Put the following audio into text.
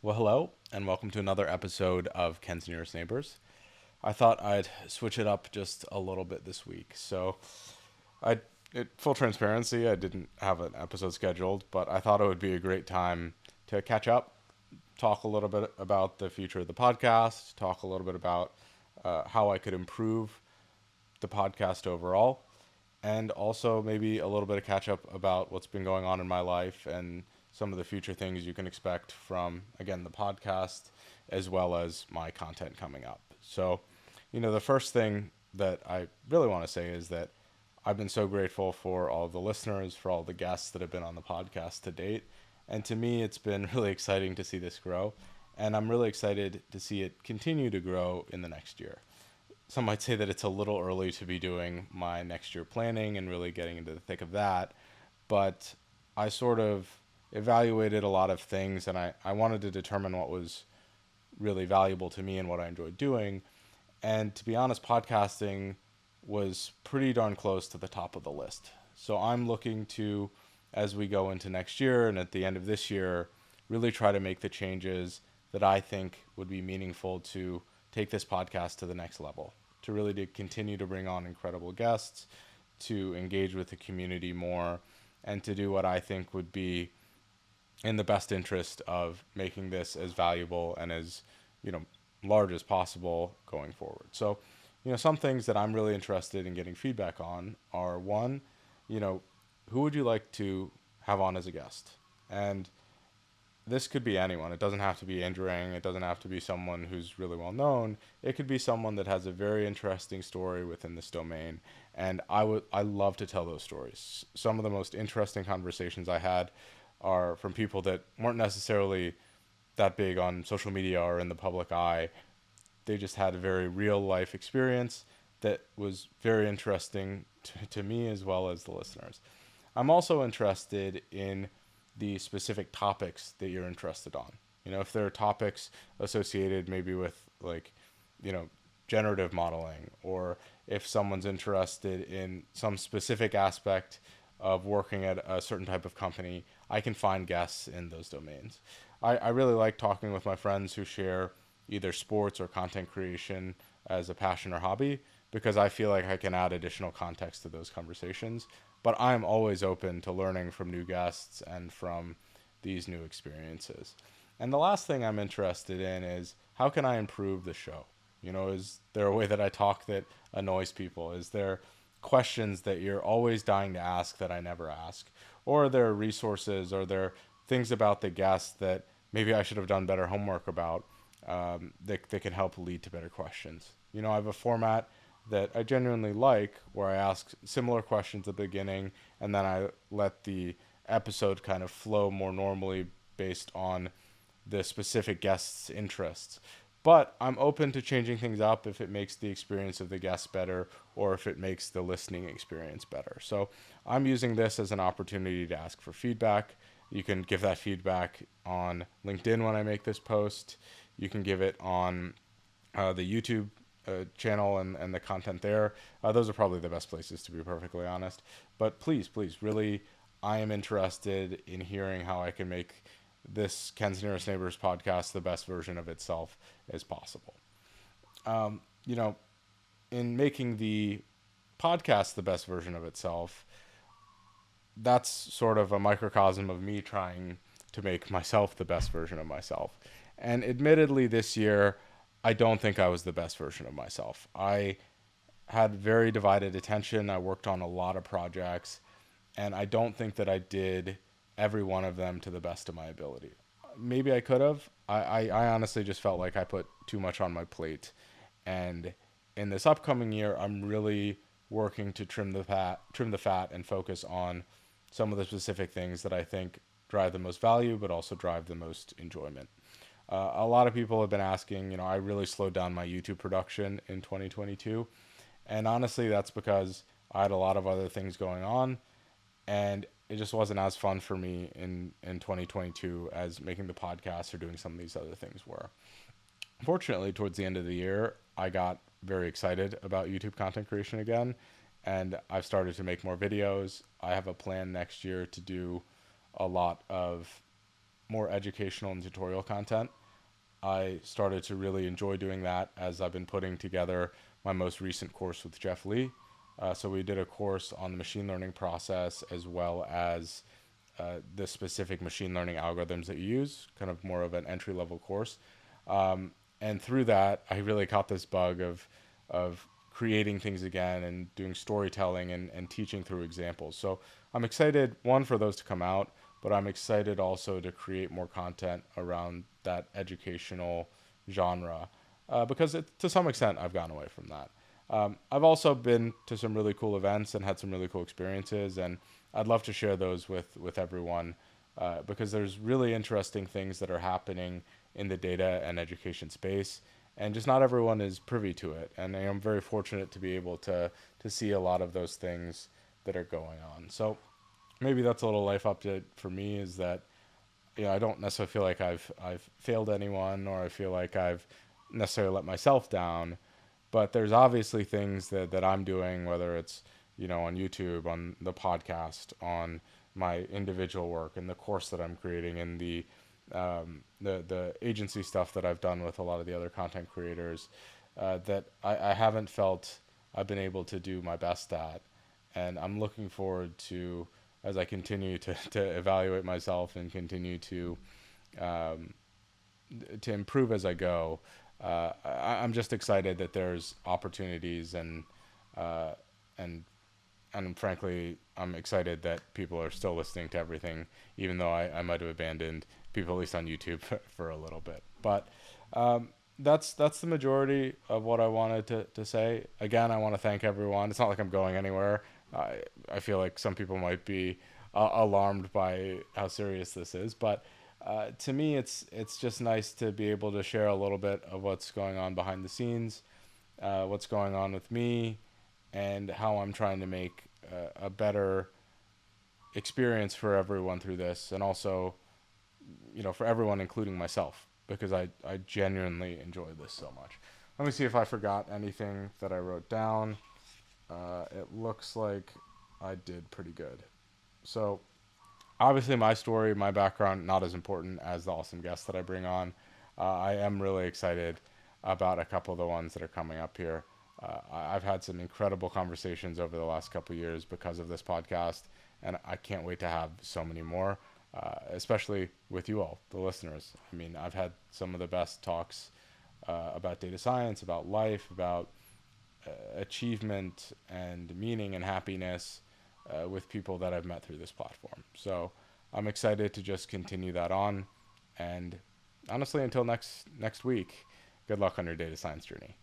Well, hello, and welcome to another episode of Ken's Nearest Neighbors. I thought I'd switch it up just a little bit this week. I, full transparency, I didn't have an episode scheduled, but I thought it would be a great time to catch up, talk a little bit about the future of the podcast, talk a little bit about how I could improve the podcast overall, and also maybe a little bit of catch up about what's been going on in my life and some of the future things you can expect from, again, the podcast as well as my content coming up. The first thing that I really want to say is that I've been so grateful for all the listeners, for all the guests that have been on the podcast to date. And to me, it's been really exciting to see this grow. And I'm really excited to see it continue to grow in the next year. Some might say that it's a little early to be doing my next year planning and really getting into the thick of that. But I sort of evaluated a lot of things, and I wanted to determine what was really valuable to me and what I enjoyed doing. And to be honest, podcasting was pretty darn close to the top of the list. So I'm looking to, as we go into next year and at the end of this year, really try to make the changes that I think would be meaningful to take this podcast to the next level, to really to continue to bring on incredible guests, to engage with the community more, and to do what I think would be in the best interest of making this as valuable and as, large as possible going forward. So, some things that I'm really interested in getting feedback on are one, who would you like to have on as a guest? And this could be anyone. It doesn't have to be Andrew Ng. It doesn't have to be someone who's really well known. It could be someone that has a very interesting story within this domain. And I love to tell those stories. Some of the most interesting conversations I had are from people that weren't necessarily that big on social media or in the public eye. They just had a very real life experience that was very interesting to me as well as the listeners. I'm also interested in the specific topics that you're interested on. If there are topics associated maybe with generative modeling, or if someone's interested in some specific aspect of working at a certain type of company, I can find guests in those domains. I really like talking with my friends who share either sports or content creation as a passion or hobby, because I feel like I can add additional context to those conversations. But I'm always open to learning from new guests and from these new experiences. And the last thing I'm interested in is, how can I improve the show? Is there a way that I talk that annoys people? Is there questions that you're always dying to ask that I never ask? Or are there resources, or there things about the guest that maybe I should have done better homework about, that can help lead to better questions? I have a format that I genuinely like, where I ask similar questions at the beginning, and then I let the episode kind of flow more normally based on the specific guest's interests. But I'm open to changing things up if it makes the experience of the guest better, or if it makes the listening experience better. So I'm using this as an opportunity to ask for feedback. You can give that feedback on LinkedIn when I make this post. You can give it on the YouTube channel and the content there. Those are probably the best places, to be perfectly honest. But please, really, I am interested in hearing how I can make this Ken's Nearest Neighbors podcast the best version of itself as possible. In making the podcast the best version of itself, that's sort of a microcosm of me trying to make myself the best version of myself. And admittedly, this year, I don't think I was the best version of myself. I had very divided attention. I worked on a lot of projects, and I don't think that I did every one of them to the best of my ability. Maybe I could have. I honestly just felt like I put too much on my plate. And in this upcoming year, I'm really working to trim the fat and focus on some of the specific things that I think drive the most value, but also drive the most enjoyment. A lot of people have been asking, I really slowed down my YouTube production in 2022. And honestly, that's because I had a lot of other things going on, and it just wasn't as fun for me in 2022 as making the podcast or doing some of these other things were. Fortunately, towards the end of the year, I got very excited about YouTube content creation again, and I've started to make more videos. I have a plan next year to do a lot of more educational and tutorial content. I started to really enjoy doing that as I've been putting together my most recent course with Jeff Lee. So we did a course on the machine learning process as well as the specific machine learning algorithms that you use, kind of more of an entry level course. And through that, I really caught this bug of creating things again and doing storytelling and teaching through examples. So I'm excited, one, for those to come out, but I'm excited also to create more content around that educational genre because to some extent I've gone away from that. I've also been to some really cool events and had some really cool experiences, and I'd love to share those with everyone because there's really interesting things that are happening in the data and education space, and just not everyone is privy to it. And I'm very fortunate to be able to see a lot of those things that are going on. So maybe that's a little life update for me, is that I don't necessarily feel like I've failed anyone, or I feel like I've necessarily let myself down, but there's obviously things that I'm doing, whether it's on YouTube, on the podcast, on my individual work, and the course that I'm creating, and the agency stuff that I've done with a lot of the other content creators, that I haven't felt I've been able to do my best at, and I'm looking forward to, as I continue to evaluate myself and continue um, to improve as I go. I'm just excited that there's opportunities, uh, and and frankly, I'm excited that people are still listening to everything, even though I might have abandoned people, at least on YouTube, for a little bit. But that's the majority of what I wanted to say. Again, I want to thank everyone. It's not like I'm going anywhere. I feel like some people might be alarmed by how serious this is, but to me, it's just nice to be able to share a little bit of what's going on behind the scenes, what's going on with me, and how I'm trying to make a better experience for everyone through this, and also, for everyone, including myself, because I genuinely enjoy this so much. Let me see if I forgot anything that I wrote down. It looks like I did pretty good. So, obviously, my story, my background, not as important as the awesome guests that I bring on. I am really excited about a couple of the ones that are coming up here. I've had some incredible conversations over the last couple of years because of this podcast, and I can't wait to have so many more, especially with you all, the listeners. I mean, I've had some of the best talks about data science, about life, about achievement and meaning and happiness with people that I've met through this platform. So I'm excited to just continue that on. And honestly, until next week, good luck on your data science journey.